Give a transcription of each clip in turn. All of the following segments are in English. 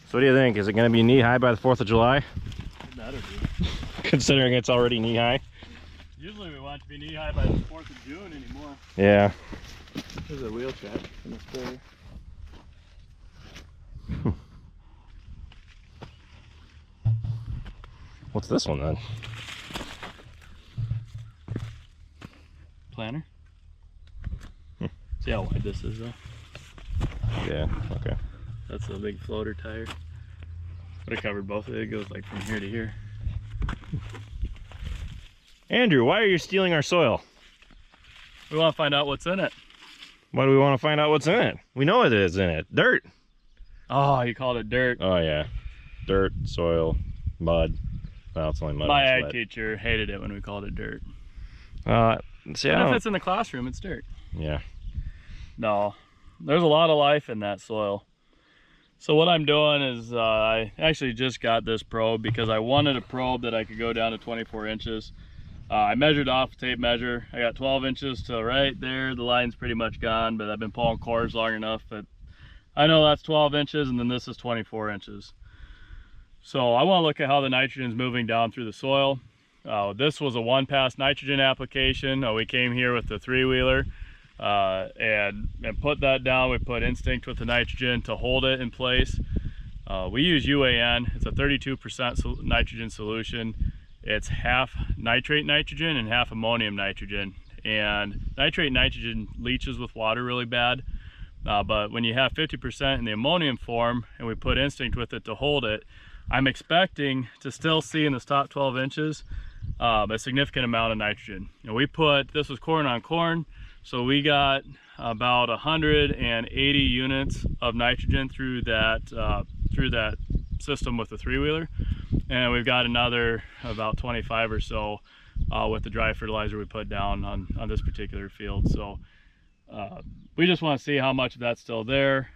So what do you think? Is it going to be knee high by the 4th of July? It better be. Considering it's already knee high. Usually we want it to be knee high by the 4th of June anymore. Yeah. There's a wheel check in the sprayer. What's this one then? Planner. See how wide this is though? Yeah, okay. That's a big floater tire. But it covered both of it. It goes like from here to here. Andrew, why are you stealing our soil? We want to find out what's in it. Why do we want to find out what's in it? We know it is in it. Dirt. Oh, you called it dirt. Oh yeah. Dirt, soil, mud. Well, it's only mud. My ag teacher hated it when we called it dirt. See, But if it's in the classroom, it's dirt. Yeah. No, there's a lot of life in that soil. So what I'm doing is I actually just got this probe because I wanted a probe that I could go down to 24 inches. I measured off a tape measure. I got 12 inches to right there. The line's pretty much gone, but I've been pulling cores long enough that I know that's 12 inches, and then this is 24 inches. So I want to look at how the nitrogen's moving down through the soil. This was a one-pass nitrogen application. We came here with the 3-wheeler and put that down. We put Instinct with the nitrogen to hold it in place. We use UAN. It's a 32% nitrogen solution. It's half nitrate nitrogen and half ammonium nitrogen. And nitrate nitrogen leaches with water really bad. But when you have 50% in the ammonium form and we put Instinct with it to hold it, I'm expecting to still see in this top 12 inches a significant amount of nitrogen. You know, we put, this was corn on corn, so we got about 180 units of nitrogen through that system with the 3-wheeler, and we've got another about 25 or so with the dry fertilizer we put down on this particular field. So we just want to see how much of that's still there.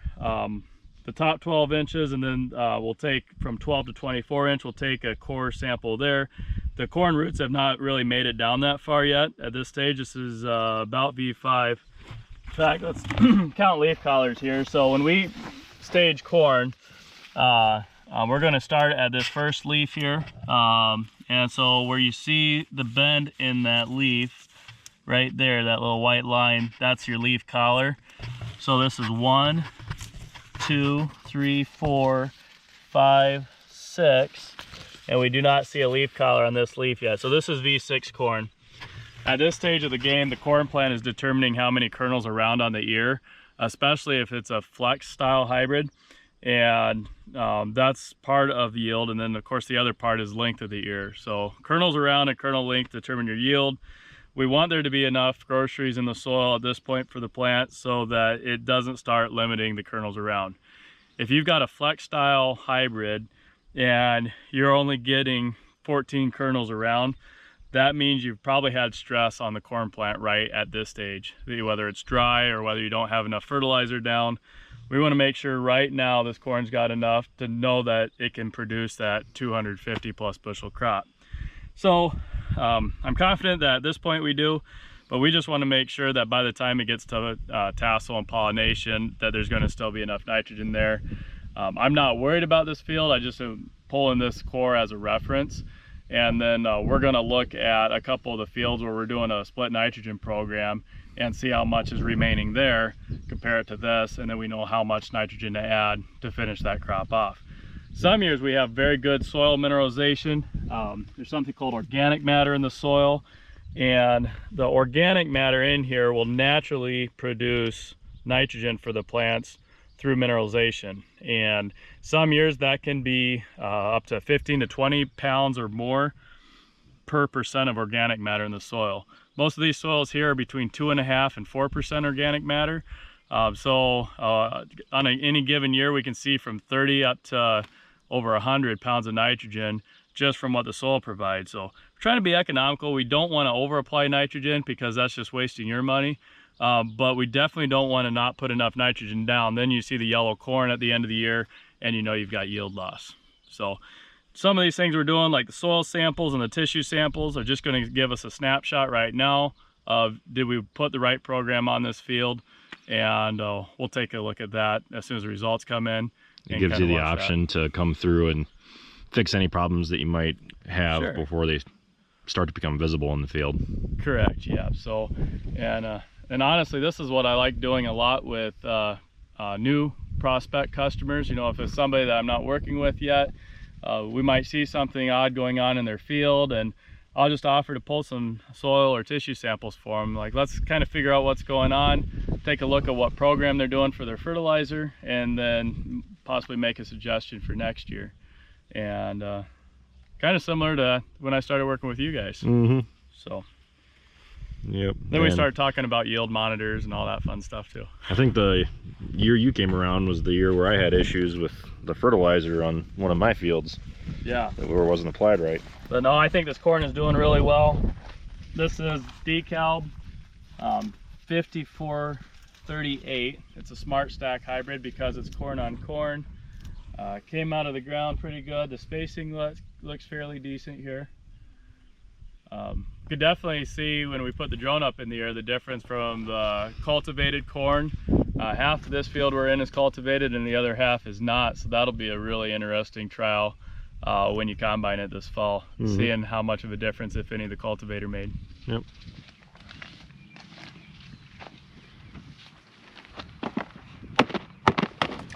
The top 12 inches, and then we'll take from 12 to 24 inch, we'll take a core sample there. The corn roots have not really made it down that far yet at this stage. This is about V5. In fact, let's count leaf collars here. So when we stage corn, we're going to start at this first leaf here. And so where you see the bend in that leaf, right there, that little white line, that's your leaf collar. So this is 1, 2, 3, 4, 5, 6, and we do not see a leaf collar on this leaf yet. So this is V6 corn. At this stage of the game, the corn plant is determining how many kernels are around on the ear, especially if it's a flex style hybrid, and that's part of the yield. And then of course the other part is length of the ear. So kernels around and kernel length determine your yield. We want there to be enough groceries in the soil at this point for the plant so that it doesn't start limiting the kernels around. If you've got a flex style hybrid and you're only getting 14 kernels around, that means you've probably had stress on the corn plant right at this stage, whether it's dry or whether you don't have enough fertilizer down. We want to make sure right now this corn's got enough to know that it can produce that 250 plus bushel crop. So I'm confident that at this point we do, but we just want to make sure that by the time it gets to tassel and pollination that there's going to still be enough nitrogen there. I'm not worried about this field. I just am pulling this core as a reference, and then we're going to look at a couple of the fields where we're doing a split nitrogen program and see how much is remaining there, compare it to this, and then we know how much nitrogen to add to finish that crop off. Some years we have very good soil mineralization. There's something called organic matter in the soil, and the organic matter in here will naturally produce nitrogen for the plants through mineralization. And some years that can be up to 15 to 20 pounds or more per percent of organic matter in the soil. Most of these soils here are between 2.5% and 4% organic matter. On any given year we can see from 30 up to over 100 pounds of nitrogen just from what the soil provides. So we're trying to be economical. We don't want to over apply nitrogen because that's just wasting your money, but we definitely don't want to not put enough nitrogen down. Then you see the yellow corn at the end of the year and you know you've got yield loss. So some of these things we're doing, like the soil samples and the tissue samples, are just going to give us a snapshot right now of did we put the right program on this field, and we'll take a look at that as soon as the results come in. It gives you the option to come through and fix any problems that you might have before they start to become visible in the field. Correct, yeah. So, and honestly, this is what I like doing a lot with new prospect customers. You know, if it's somebody that I'm not working with yet, we might see something odd going on in their field, and I'll just offer to pull some soil or tissue samples for them. Like, let's kind of figure out what's going on, take a look at what program they're doing for their fertilizer, and then possibly make a suggestion for next year. And kind of similar to when I started working with you guys. So yep. Then we started talking about yield monitors and all that fun stuff too. I think the year you came around was the year where I had issues with the fertilizer on one of my fields. Yeah. That wasn't applied right. But no, I think this corn is doing really well. This is DeKalb 5438. It's a Smart Stack hybrid because it's corn on corn. Came out of the ground pretty good. The spacing looks fairly decent here. Could definitely see when we put the drone up in the air the difference from the cultivated corn. Half of this field we're in is cultivated and the other half is not, so that'll be a really interesting trial when you combine it this fall, seeing how much of a difference, if any, the cultivator made. Yep.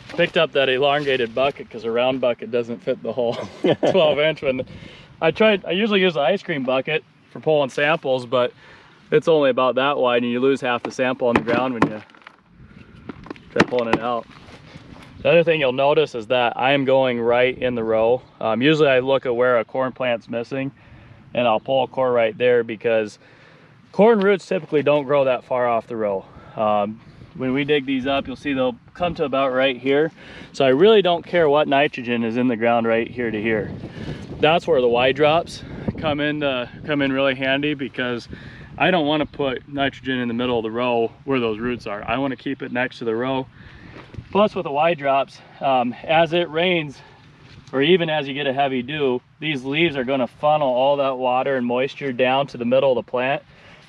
Picked up that elongated bucket because a round bucket doesn't fit the whole 12-inch one. I usually use an ice cream bucket for pulling samples, but it's only about that wide and you lose half the sample on the ground when you try pulling it out. The other thing you'll notice is that I am going right in the row. Usually I look at where a corn plant's missing and I'll pull a core right there because corn roots typically don't grow that far off the row. When we dig these up, you'll see they'll come to about right here. So I really don't care what nitrogen is in the ground right here to here. That's where the Y drops come in really handy because I don't want to put nitrogen in the middle of the row where those roots are. I want to keep it next to the row. Plus with the Y drops, as it rains, or even as you get a heavy dew, these leaves are going to funnel all that water and moisture down to the middle of the plant.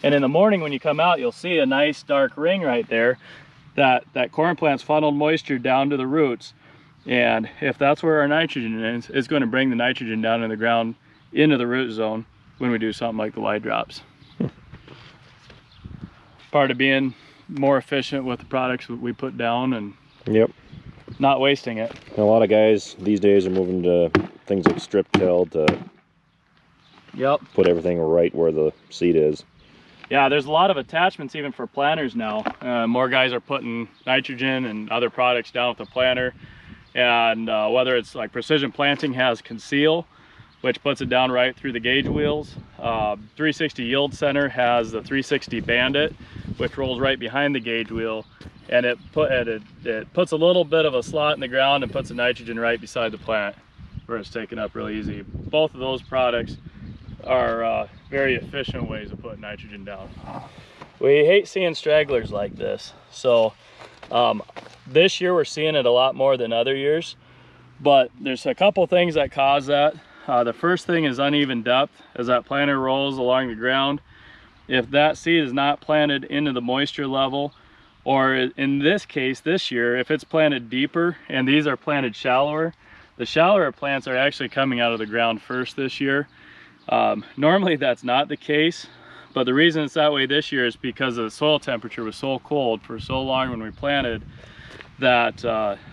And in the morning when you come out, you'll see a nice dark ring right there that corn plant's funneled moisture down to the roots. And if that's where our nitrogen is, it's going to bring the nitrogen down in the ground into the root zone when we do something like the Y drops. Part of being more efficient with the products we put down and not wasting it. And a lot of guys these days are moving to things like strip till to put everything right where the seed is. Yeah, there's a lot of attachments even for planters now. More guys are putting nitrogen and other products down with the planter. And whether it's like Precision Planting has Conceal, which puts it down right through the gauge wheels. 360 Yield Center has the 360 Bandit, which rolls right behind the gauge wheel. And it puts a little bit of a slot in the ground and puts the nitrogen right beside the plant where it's taken up real easy. Both of those products are very efficient ways of putting nitrogen down. We hate seeing stragglers like this. So this year we're seeing it a lot more than other years, but there's a couple things that cause that. The first thing is uneven depth as that planter rolls along the ground. If that seed is not planted into the moisture level, or in this case this year, if it's planted deeper and these are planted shallower, the shallower plants are actually coming out of the ground first this year. Normally that's not the case, but the reason it's that way this year is because the soil temperature was so cold for so long when we planted that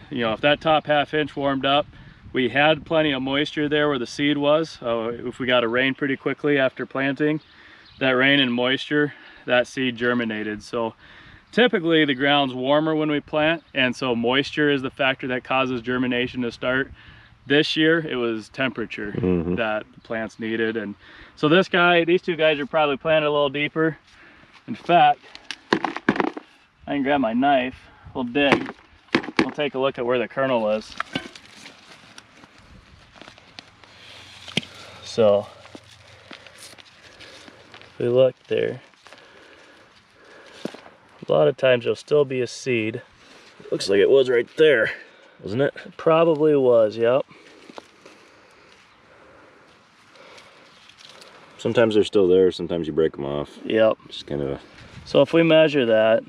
you know, if that top ½ inch warmed up, we had plenty of moisture there where the seed was. If we got a rain pretty quickly after planting, that rain and moisture, that seed germinated. So typically the ground's warmer when we plant, and so moisture is the factor that causes germination to start. This year it was temperature that the plants needed, and so these two guys are probably planted a little deeper. In fact, I can grab my knife, we'll dig, we'll take a look at where the kernel is. So if we look there, a lot of times there'll still be a seed. Looks like it was right there, wasn't it? It probably was, yep. Sometimes they're still there, sometimes you break them off. Yep. Just kind of. So if we measure that,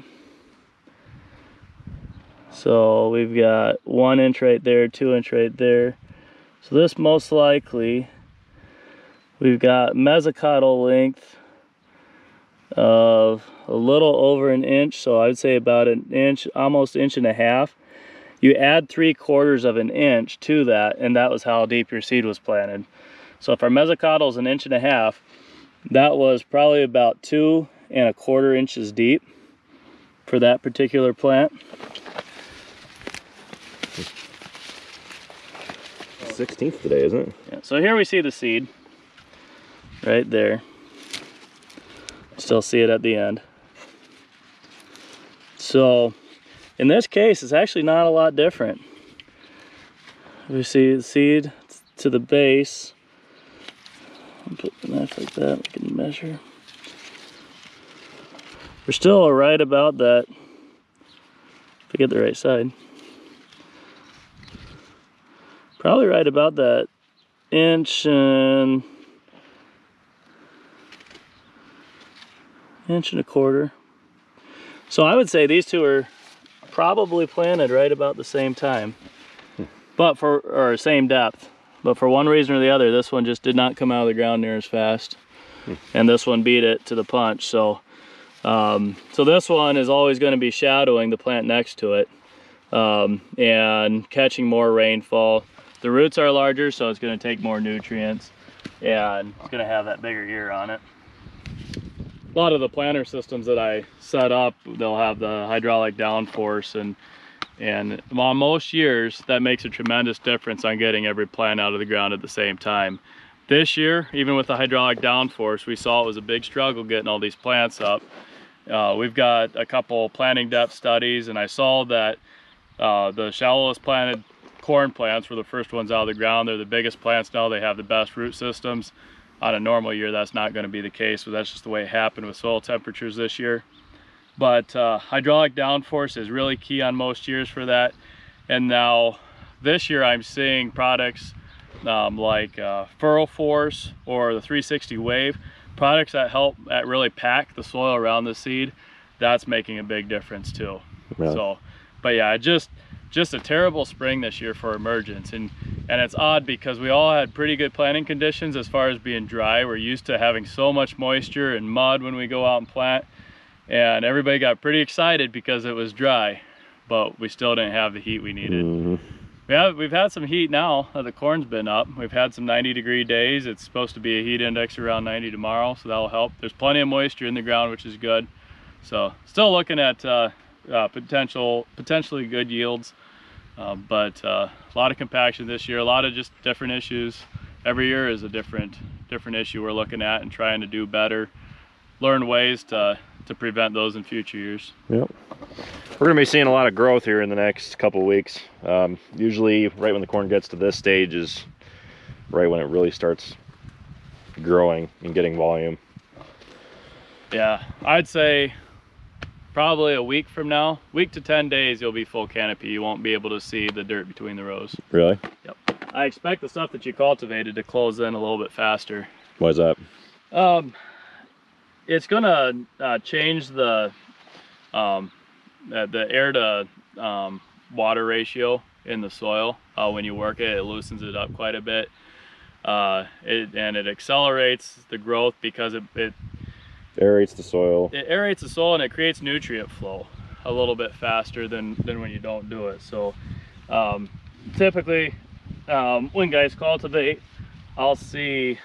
So we've got 1 inch right there, 2 inch right there. So this most likely, we've got mesocotyl length of a little over an inch. So I'd say about an inch, almost 1.5 inches. You add 3/4 of an inch to that, and that was how deep your seed was planted. So if our mesocotyl is 1.5 inches, that was probably about 2¼ inches deep for that particular plant. 16th today, isn't it? Yeah, so here we see the seed right there. Still see it at the end. So in this case, it's actually not a lot different. We see the seed to the base. I'll put the knife like that, we can measure. We're still right about that, if I get the right side. Probably right about that 1.25 inches. So I would say these two are probably planted right about the same time, but or same depth. But for one reason or the other, this one just did not come out of the ground near as fast, and this one beat it to the punch. So, so this one is always going to be shadowing the plant next to it and catching more rainfall. The roots are larger, so it's going to take more nutrients, and it's going to have that bigger ear on it. A lot of the planter systems that I set up, they'll have the hydraulic downforce, and on most years that makes a tremendous difference on getting every plant out of the ground at the same time. This year, even with the hydraulic downforce, we saw it was a big struggle getting all these plants up. We've got a couple planting depth studies, and I saw that the shallowest planted corn plants were the first ones out of the ground. They're the biggest plants now. They have the best root systems. On a normal year, that's not going to be the case, but that's just the way it happened with soil temperatures this year. But hydraulic downforce is really key on most years for that. And now this year I'm seeing products like Furrow Force or the 360 Wave, products that help really pack the soil around the seed. That's making a big difference too. Really? So, but yeah, just a terrible spring this year for emergence, and it's odd because we all had pretty good planting conditions as far as being dry. We're used to having so much moisture and mud when we go out and plant, and everybody got pretty excited because it was dry, but we still didn't have the heat we needed. We've had some heat now that the corn's been up. We've had some 90-degree days. It's supposed to be a heat index around 90 tomorrow, so that'll help. There's plenty of moisture in the ground, which is good. So still looking at potentially good yields. But a lot of compaction this year, a lot of just different issues. Every year is a different issue we're looking at and trying to do better, learn ways to prevent those in future years. Yep. We're going to be seeing a lot of growth here in the next couple of weeks. Usually right when the corn gets to this stage is right when it really starts growing and getting volume. Yeah, I'd say probably a week from now, week to 10 days, you'll be full canopy. You won't be able to see the dirt between the rows. Really? Yep. I expect the stuff that you cultivated to close in a little bit faster. Why is that? It's gonna change the air to water ratio in the soil. When you work it, it loosens it up quite a bit. And it accelerates the growth because it aerates the soil. It aerates the soil and it creates nutrient flow a little bit faster than when you don't do it. So typically when guys cultivate, I'll see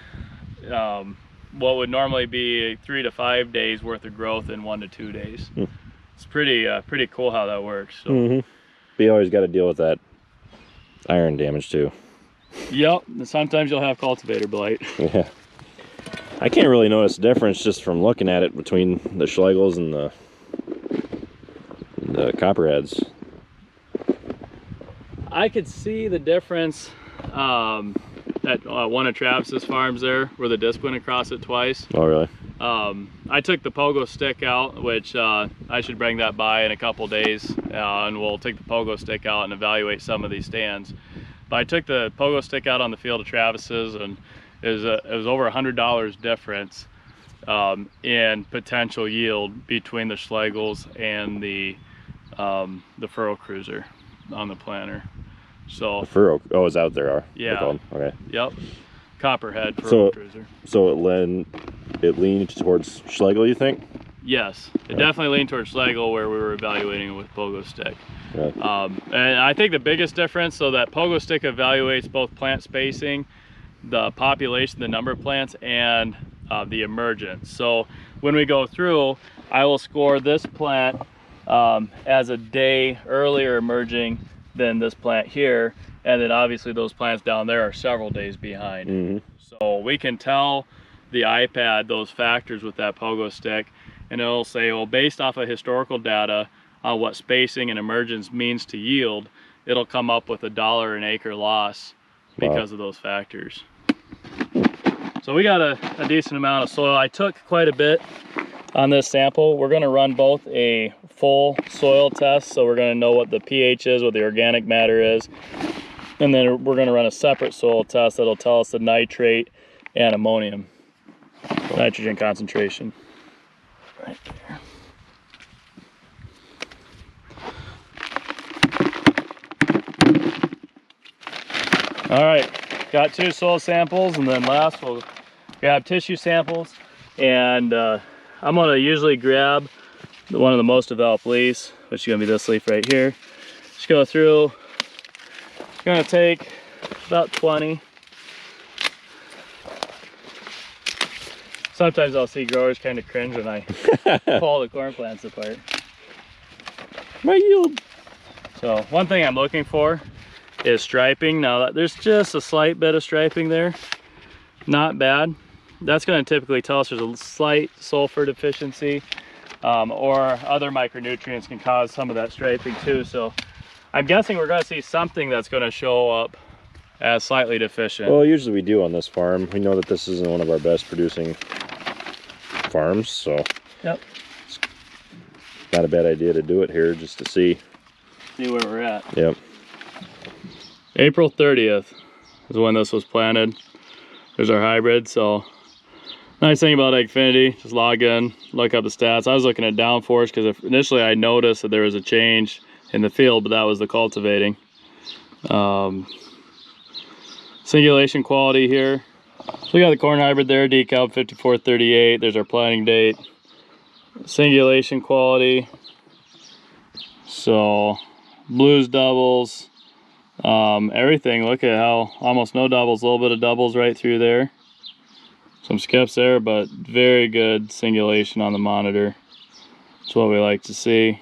what would normally be 3 to 5 days worth of growth in 1 to 2 days. It's pretty cool how that works. So. But you always got to deal with that iron damage too. Yep, and sometimes you'll have cultivator blight. Yeah. I can't really notice the difference just from looking at it between the Schlegels and the Copperheads. I could see the difference at one of Travis's farms there, where the disc went across it twice. Oh, really? I took the pogo stick out, which I should bring that by in a couple days, and we'll take the pogo stick out and evaluate some of these stands. But I took the pogo stick out on the field of Travis's, and it was over $100 difference in potential yield between the Schlegels and the the furrow cruiser on the planter. So The furrow, oh, is out there? yeah, okay. Yep, copperhead furrow cruiser. So it leaned towards Schlegel, you think? Yes, it definitely leaned towards Schlegel where we were evaluating it with pogo stick. Yeah. And I think the biggest difference, so that pogo stick evaluates both plant spacing, the population, the number of plants, and the emergence. So when we go through, I will score this plant as a day earlier emerging than this plant here, and then obviously those plants down there are several days behind. Mm-hmm. So we can tell the iPad those factors with that pogo stick, and it'll say, well, based off of historical data on what spacing and emergence means to yield, it'll come up with $1 an acre loss because of those factors. So we got a decent amount of soil. I took quite a bit on this sample. We're going to run both a full soil test, so we're going to know what the pH is, what the organic matter is, and then we're going to run a separate soil test that'll tell us the nitrate and ammonium nitrogen concentration. Right there. All right, got 2 soil samples, and then last we'll grab tissue samples, and I'm gonna usually grab one of the most developed leaves, which is gonna be this leaf right here. Just go through, gonna take about 20. Sometimes I'll see growers kind of cringe when I pull the corn plants apart. My yield. So one thing I'm looking for is striping. Now there's just a slight bit of striping there, not bad. That's going to typically tell us there's a slight sulfur deficiency, or other micronutrients can cause some of that striping too. So I'm guessing we're going to see something that's going to show up as slightly deficient. Well, usually we do on this farm. We know that this isn't one of our best producing farms, so yep, it's not a bad idea to do it here just to see where we're at. Yep. April 30th is when this was planted. There's our hybrid. So nice thing about Xfinity, just log in, look up the stats. I was looking at downforce because initially I noticed that there was a change in the field, but that was the cultivating. Singulation quality here. So we got the corn hybrid there, decal 5438. There's our planting date. Singulation quality. So blues, doubles, everything. Look at how almost no doubles, a little bit of doubles right through there. Some skips there, but very good singulation on the monitor. That's what we like to see.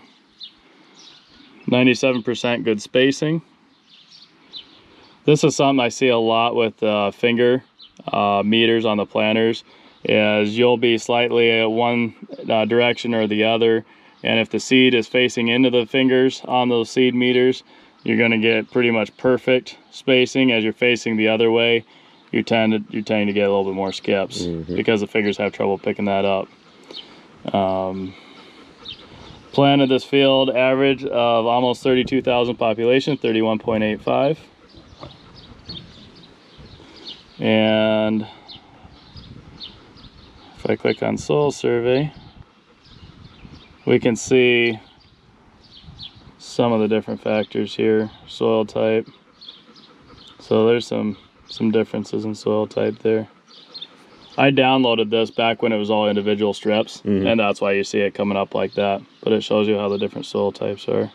97% good spacing. This is something I see a lot with finger meters on the planters, is you'll be slightly one direction or the other, and if the seed is facing into the fingers on those seed meters, you're going to get pretty much perfect spacing. As you're facing the other way, you're tending to get a little bit more skips because the fingers have trouble picking that up. Planted this field average of almost 32,000 population, 31.85. And if I click on soil survey, we can see some of the different factors here. Soil type. So there's some differences in soil type there. I downloaded this back when it was all individual strips, and that's why you see it coming up like that. But it shows you how the different soil types are.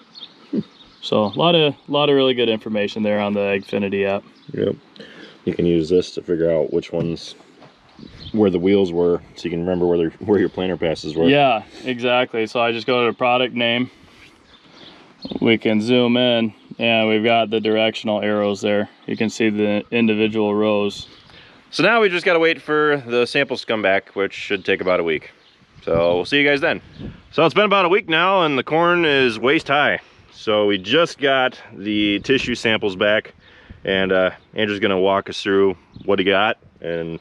So a lot of really good information there on the Xfinity app. Yep. You can use this to figure out which ones, where the wheels were, so you can remember where your planter passes were. Yeah, exactly. So I just go to the product name. We can zoom in, and we've got the directional arrows there. You can see the individual rows. So now we just got to wait for the samples to come back, which should take about a week. So we'll see you guys then. So it's been about a week now, and the corn is waist high. So we just got the tissue samples back, and Andrew's gonna walk us through what he got and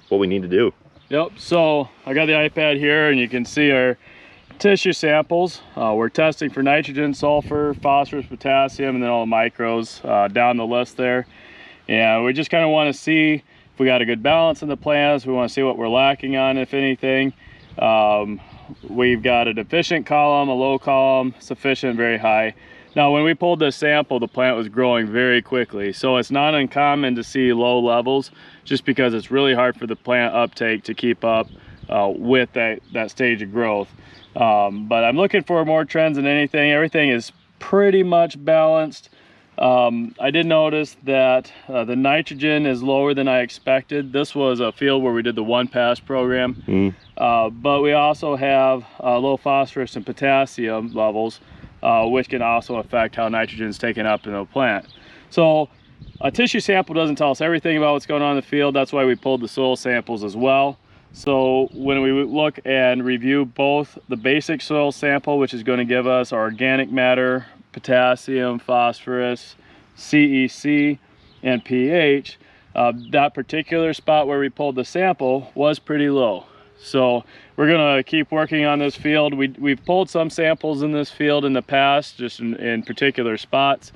what we need to do. Yep, so I got the iPad here, and you can see our tissue samples. We're testing for nitrogen, sulfur, phosphorus, potassium, and then all the micros down the list there. And we just kind of want to see if we got a good balance in the plants. We want to see what we're lacking on, if anything. we've got a deficient column, a low column, sufficient, very high. Now when we pulled this sample, the plant was growing very quickly, so it's not uncommon to see low levels just because it's really hard for the plant uptake to keep up with that stage of growth. But I'm looking for more trends than anything. Everything is pretty much balanced. I did notice that the nitrogen is lower than I expected. This was a field where we did the one pass program, but we also have low phosphorus and potassium levels, which can also affect how nitrogen is taken up in the plant. So a tissue sample doesn't tell us everything about what's going on in the field. That's why we pulled the soil samples as well. So when we look and review both the basic soil sample, which is going to give us our organic matter, potassium, phosphorus, CEC, and pH, that particular spot where we pulled the sample was pretty low. So we're going to keep working on this field. We've pulled some samples in this field in the past, just in particular spots.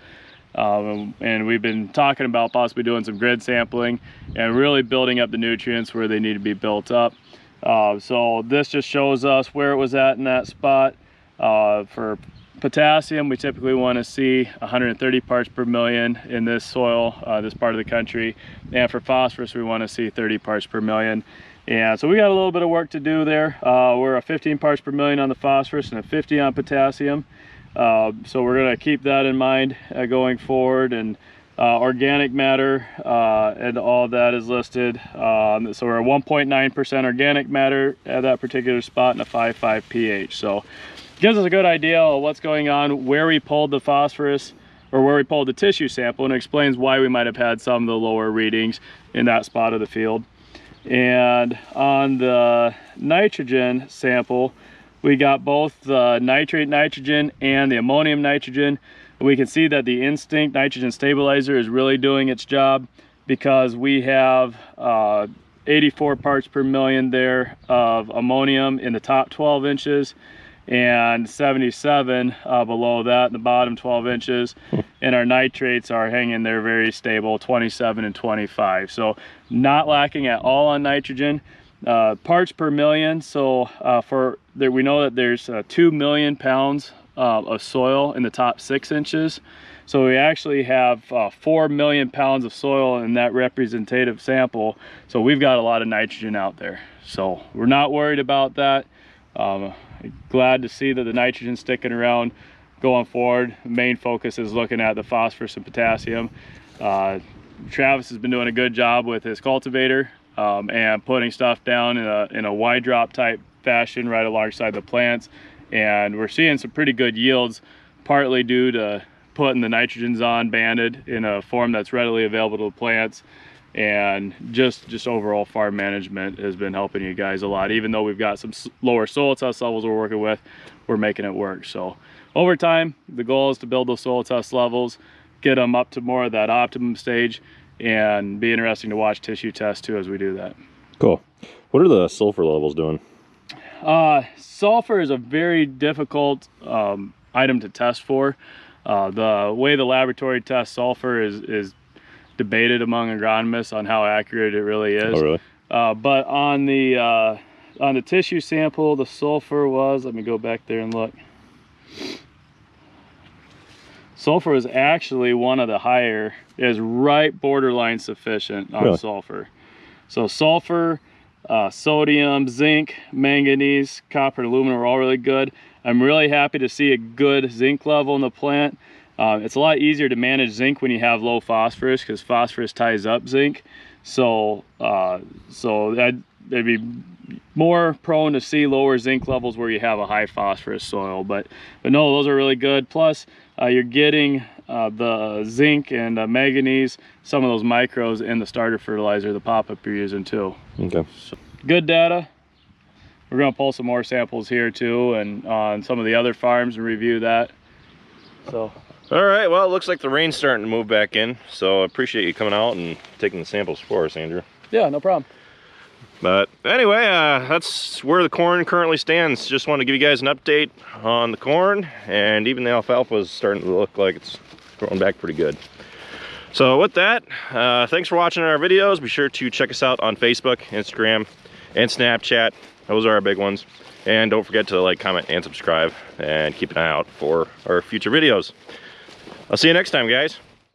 And we've been talking about possibly doing some grid sampling and really building up the nutrients where they need to be built up. So this just shows us where it was at in that spot. For potassium, we typically want to see 130 parts per million in this soil, this part of the country. And for phosphorus, we want to see 30 parts per million. And so we got a little bit of work to do there. We're at 15 parts per million on the phosphorus and a 50 on potassium. So we're going to keep that in mind going forward. And organic matter and all that is listed. So we're at 1.9% organic matter at that particular spot and a 5.5 pH. So it gives us a good idea of what's going on, where we pulled the phosphorus or where we pulled the tissue sample, and it explains why we might have had some of the lower readings in that spot of the field. And on the nitrogen sample, we got both the nitrate nitrogen and the ammonium nitrogen. We can see that the Instinct nitrogen stabilizer is really doing its job because we have 84 parts per million there of ammonium in the top 12 inches and 77 below that in the bottom 12 inches. And our nitrates are hanging there very stable, 27 and 25. So not lacking at all on nitrogen. Parts per million, so we know that there's 2 million pounds of soil in the top 6 inches. So we actually have 4 million pounds of soil in that representative sample. So we've got a lot of nitrogen out there. So we're not worried about that. Glad to see that the nitrogen's sticking around going forward. The main focus is looking at the phosphorus and potassium. Travis has been doing a good job with his cultivator and putting stuff down in a wide drop type fashion right alongside the plants. And we're seeing some pretty good yields, partly due to putting the nitrogens on banded in a form that's readily available to the plants. And just overall farm management has been helping you guys a lot. Even though we've got some lower soil test levels we're working with, we're making it work. So over time, the goal is to build those soil test levels, get them up to more of that optimum stage, and be interesting to watch tissue tests too as we do that. Cool. What are the sulfur levels doing? Sulfur is a very difficult item to test for. The way the laboratory tests sulfur is debated among agronomists on how accurate it really is. Oh, really? But on the tissue sample, the sulfur was, let me go back there and look. Sulfur was actually one of the higher, is right borderline sufficient on sulfur. So sulfur, sodium, zinc, manganese, copper, and aluminum are all really good. I'm really happy to see a good zinc level in the plant. It's a lot easier to manage zinc when you have low phosphorus because phosphorus ties up zinc. So they'd be more prone to see lower zinc levels where you have a high phosphorus soil. But no, those are really good. Plus, you're getting the zinc and manganese, some of those micros in the starter fertilizer, the pop-up you're using too. Okay. So, good data. We're going to pull some more samples here too, and on some of the other farms and review that. So. All right, well, it looks like the rain's starting to move back in, so I appreciate you coming out and taking the samples for us, Andrew. Yeah, no problem. But anyway, that's where the corn currently stands. Just want to give you guys an update on the corn, and even the alfalfa is starting to look like it's growing back pretty good. So with that, thanks for watching our videos. Be sure to check us out on Facebook, Instagram, and Snapchat. Those are our big ones. And don't forget to like, comment, and subscribe, and keep an eye out for our future videos. I'll see you next time, guys.